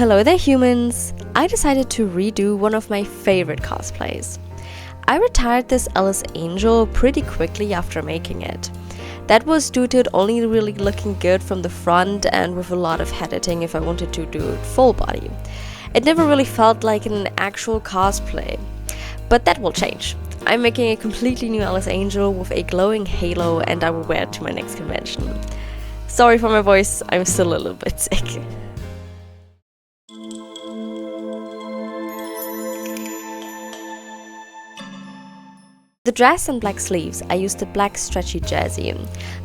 Hello there, humans! I decided to redo one of my favorite cosplays. I retired this Alice Angel pretty quickly after making it. That was due to it only really looking good from the front and with a lot of head editing if I wanted to do it full body. It never really felt like an actual cosplay. But that will change. I'm making a completely new Alice Angel with a glowing halo and I will wear it to my next convention. Sorry for my voice, I'm still a little bit sick. The dress and black sleeves, I used a black stretchy jersey.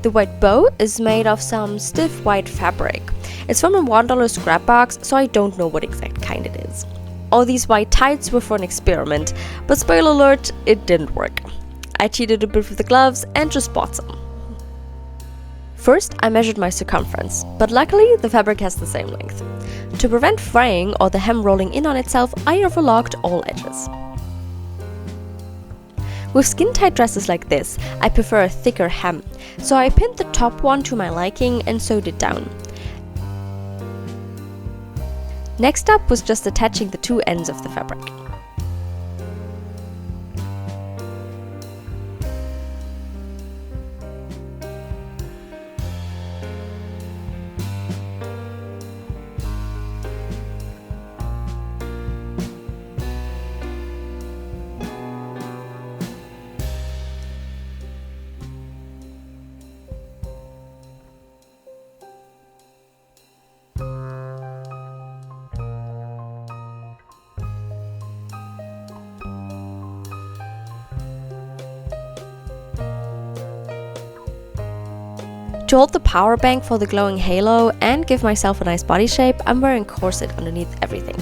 The white bow is made of some stiff white fabric. It's from a $1 scrap box, so I don't know what exact kind it is. All these white tights were for an experiment, but spoiler alert, it didn't work. I cheated a bit with the gloves and just bought some. First, I measured my circumference, but luckily the fabric has the same length. To prevent fraying or the hem rolling in on itself, I overlocked all edges. With skin-tight dresses like this, I prefer a thicker hem, so I pinned the top one to my liking and sewed it down. Next up was just attaching the two ends of the fabric. To hold the power bank for the glowing halo and give myself a nice body shape, I'm wearing corset underneath everything.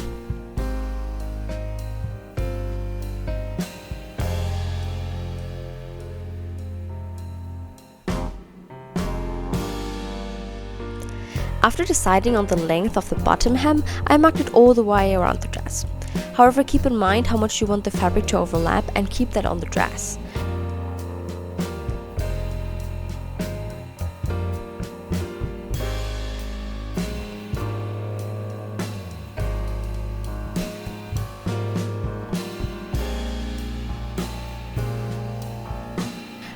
After deciding on the length of the bottom hem, I marked it all the way around the dress. However, keep in mind how much you want the fabric to overlap and keep that on the dress.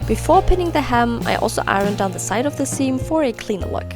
Before pinning the hem, I also ironed down the side of the seam for a cleaner look.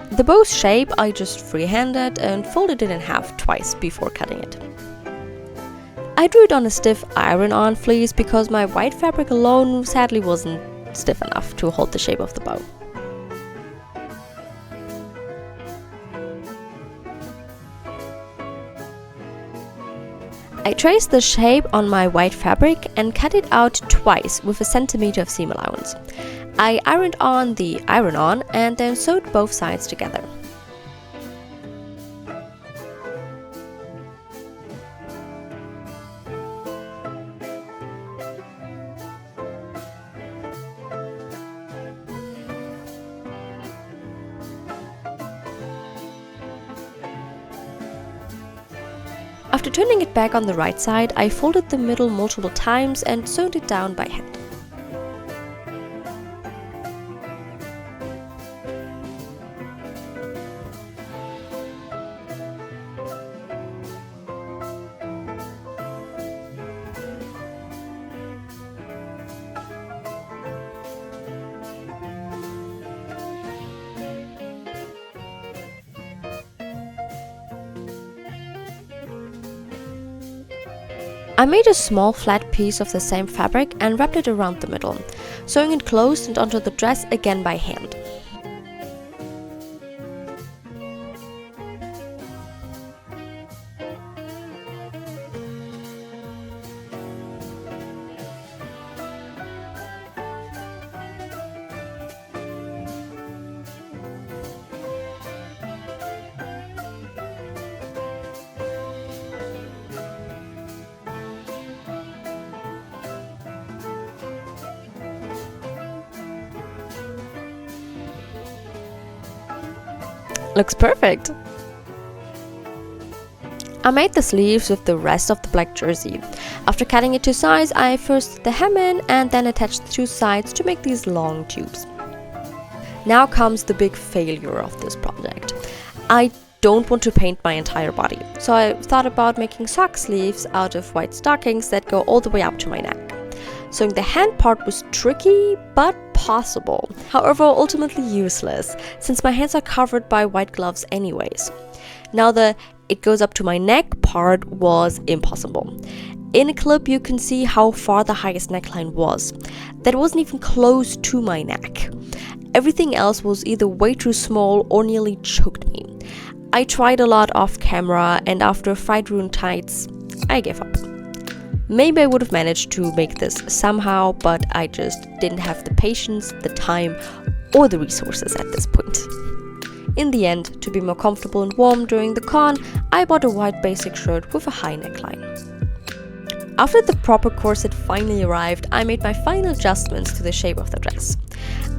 The bow's shape I just freehanded and folded it in half twice before cutting it. I drew it on a stiff iron-on fleece because my white fabric alone sadly wasn't stiff enough to hold the shape of the bow. I traced the shape on my white fabric and cut it out twice with 1 centimeter of seam allowance. I ironed on the iron-on and then sewed both sides together. After turning it back on the right side, I folded the middle multiple times and sewed it down by hand. I made a small flat piece of the same fabric and wrapped it around the middle, sewing it closed and onto the dress again by hand. Looks perfect! I made the sleeves with the rest of the black jersey. After cutting it to size, I first did the hem in and then attached the two sides to make these long tubes. Now comes the big failure of this project. I don't want to paint my entire body, so I thought about making sock sleeves out of white stockings that go all the way up to my neck. Sewing the hand part was tricky, but possible. However, ultimately useless, since my hands are covered by white gloves anyways. Now the "it goes up to my neck" part was impossible. In a clip you can see how far the highest neckline was. That wasn't even close to my neck. Everything else was either way too small or nearly choked me. I tried a lot off camera, and after fright ruined tights, I gave up. Maybe I would have managed to make this somehow, but I just didn't have the patience, the time, or the resources at this point. In the end, to be more comfortable and warm during the con, I bought a white basic shirt with a high neckline. After the proper corset finally arrived, I made my final adjustments to the shape of the dress.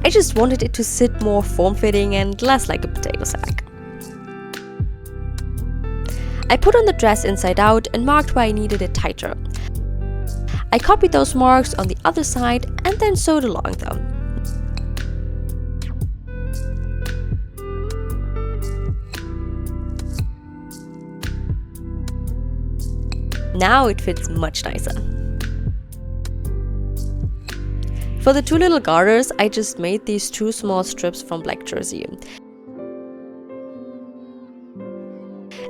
I just wanted it to sit more form-fitting and less like a potato sack. I put on the dress inside out and marked where I needed it tighter. I copied those marks on the other side and then sewed along them. Now it fits much nicer. For the two little garters, I just made these two small strips from black jersey.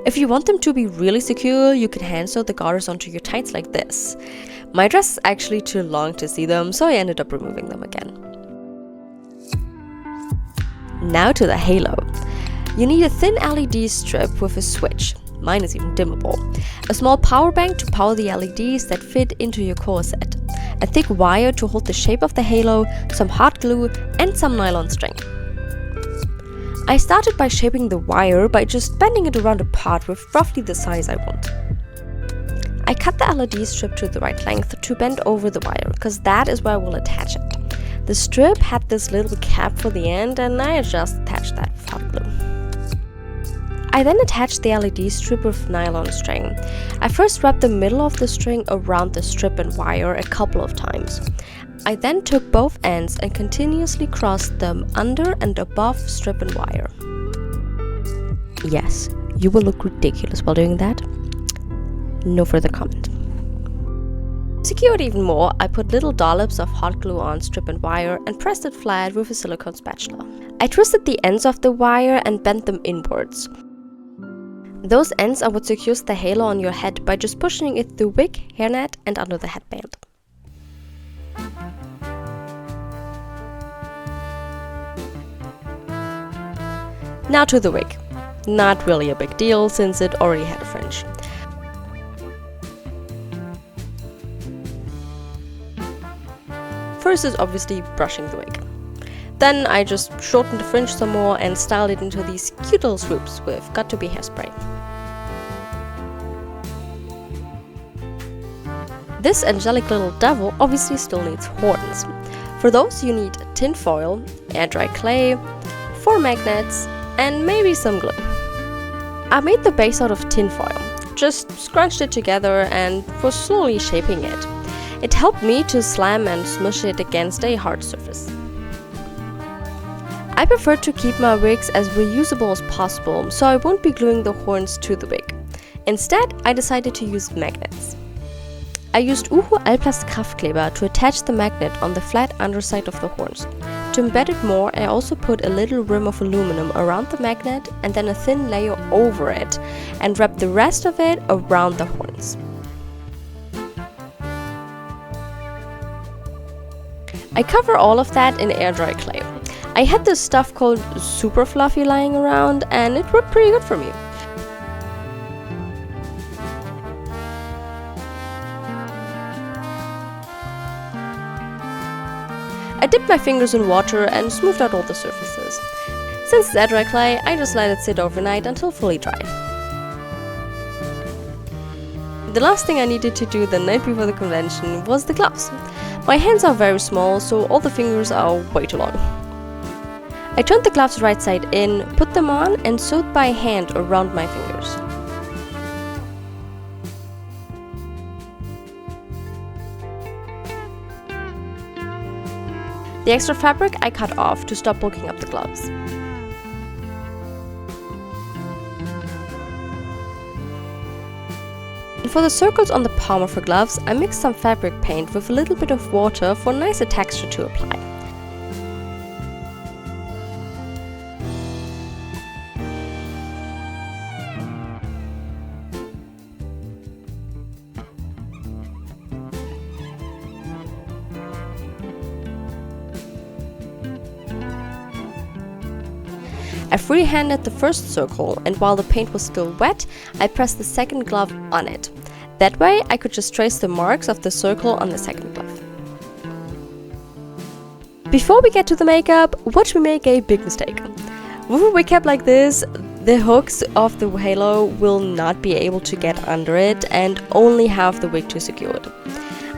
If you want them to be really secure, you can hand sew the garters onto your tights like this. My dress is actually too long to see them, so I ended up removing them again. Now to the halo. You need a thin LED strip with a switch. Mine is even dimmable. A small power bank to power the LEDs that fit into your corset. A thick wire to hold the shape of the halo, some hot glue, and some nylon string. I started by shaping the wire by just bending it around a part with roughly the size I want. I cut the LED strip to the right length to bend over the wire, because that is where I will attach it. The strip had this little cap for the end, and I just attached that with hot glue. I then attached the LED strip with nylon string. I first wrapped the middle of the string around the strip and wire a couple of times. I then took both ends and continuously crossed them under and above strip and wire. Yes, you will look ridiculous while doing that. No further comment. To secure it even more, I put little dollops of hot glue on strip and wire and pressed it flat with a silicone spatula. I twisted the ends of the wire and bent them inwards. Those ends are what secures the halo on your head by just pushing it through wig, hairnet, and under the headband. Now to the wig. Not really a big deal since it already had a fringe. First is obviously brushing the wig. Then I just shortened the fringe some more and styled it into these cute little swoops with got-to-be hairspray. This angelic little devil obviously still needs horns. For those you need tin foil, air-dry clay, 4 magnets, and maybe some glue. I made the base out of tin foil, just scrunched it together and was slowly shaping it. It helped me to slam and smush it against a hard surface. I prefer to keep my wigs as reusable as possible, so I won't be gluing the horns to the wig. Instead, I decided to use magnets. I used Uhu Allplast Kraftkleber to attach the magnet on the flat underside of the horns. To embed it more, I also put a little rim of aluminum around the magnet and then a thin layer over it, and wrapped the rest of it around the horns. I cover all of that in air dry clay. I had this stuff called Super Fluffy lying around and it worked pretty good for me. I dipped my fingers in water and smoothed out all the surfaces. Since it's air dry clay, I just let it sit overnight until fully dry. The last thing I needed to do the night before the convention was the gloves. My hands are very small, so all the fingers are way too long. I turned the gloves right side in, put them on, and sewed by hand around my fingers. The extra fabric I cut off to stop bulking up the gloves. And for the circles on the palm of her gloves, I mixed some fabric paint with a little bit of water for nicer texture to apply. I freehanded the first circle, and while the paint was still wet, I pressed the second glove on it. That way I could just trace the marks of the circle on the second glove. Before we get to the makeup, watch me make a big mistake. With a wig cap like this, the hooks of the halo will not be able to get under it and only have the wig to secure it.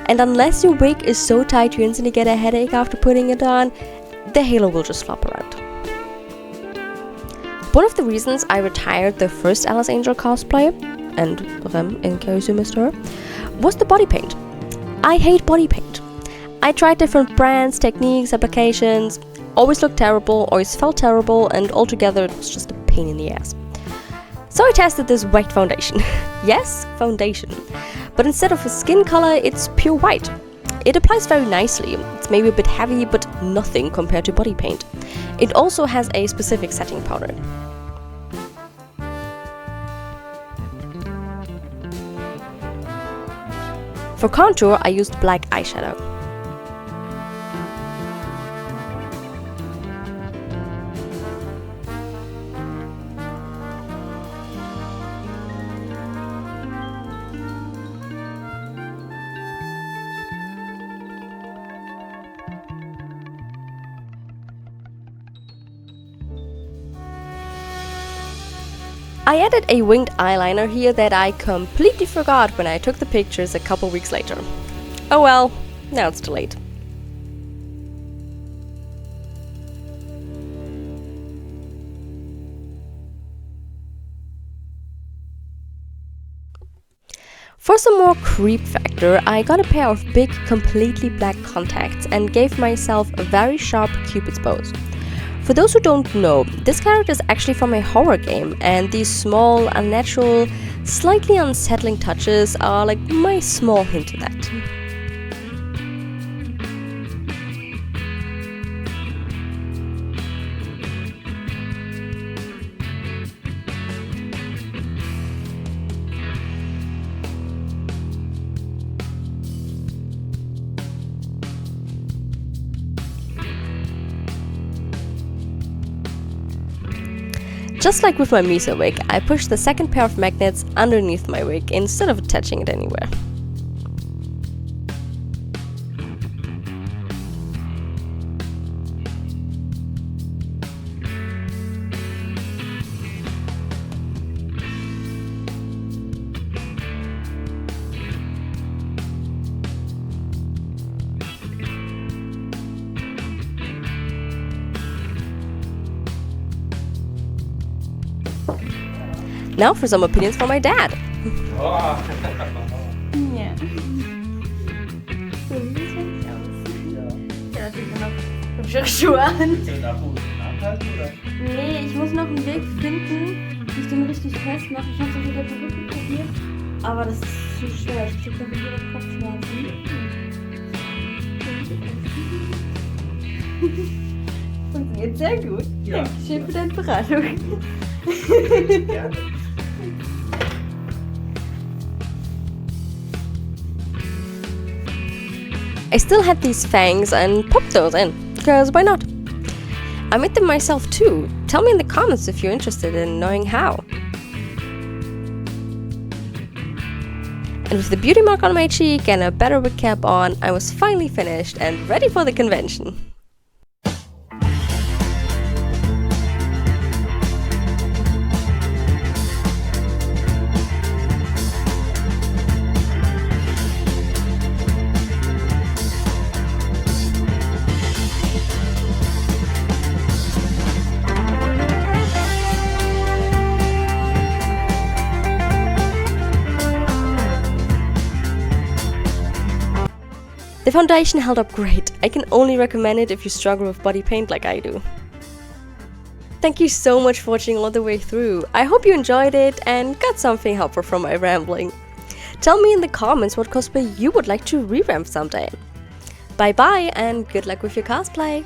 And unless your wig is so tight you instantly get a headache after putting it on, the halo will just flop around. One of the reasons I retired the first Alice Angel cosplay, and Rem in case you missed her, was the body paint. I hate body paint. I tried different brands, techniques, applications, always looked terrible, always felt terrible, and altogether it was just a pain in the ass. So I tested this white foundation. Yes, foundation. But instead of a skin color, it's pure white. It applies very nicely. It's maybe a bit heavy, but nothing compared to body paint. It also has a specific setting powder. For contour, I used black eyeshadow. I added a winged eyeliner here that I completely forgot when I took the pictures a couple weeks later. Oh well, now it's too late. For some more creep factor, I got a pair of big, completely black contacts and gave myself a very sharp Cupid's bows. For those who don't know, this character is actually from a horror game, and these small, unnatural, slightly unsettling touches are like my small hint to that. Just like with my Misa wig, I pushed the second pair of magnets underneath my wig instead of attaching it anywhere. Now for some opinions from my dad. Ja. So sieht es eigentlich aus. Ja, natürlich noch Schuhe an. Willst du den Akku nachhalten, oder? Nee, ich muss noch einen Weg finden, wie ich den richtig festmache. Ich habe es mit der Perücke probiert, aber das ist zu schwer. Ich kriege damit wieder Kopfschmerzen. Funktioniert sehr gut. Ja. Dankeschön für deine Beratung. Gerne. I still had these fangs and popped those in, because why not? I made them myself too. Tell me in the comments if you're interested in knowing how. And with the beauty mark on my cheek and a better wig cap on, I was finally finished and ready for the convention. The foundation held up great. I can only recommend it if you struggle with body paint like I do. Thank you so much for watching all the way through. I hope you enjoyed it and got something helpful from my rambling. Tell me in the comments what cosplay you would like to revamp someday. Bye bye and good luck with your cosplay!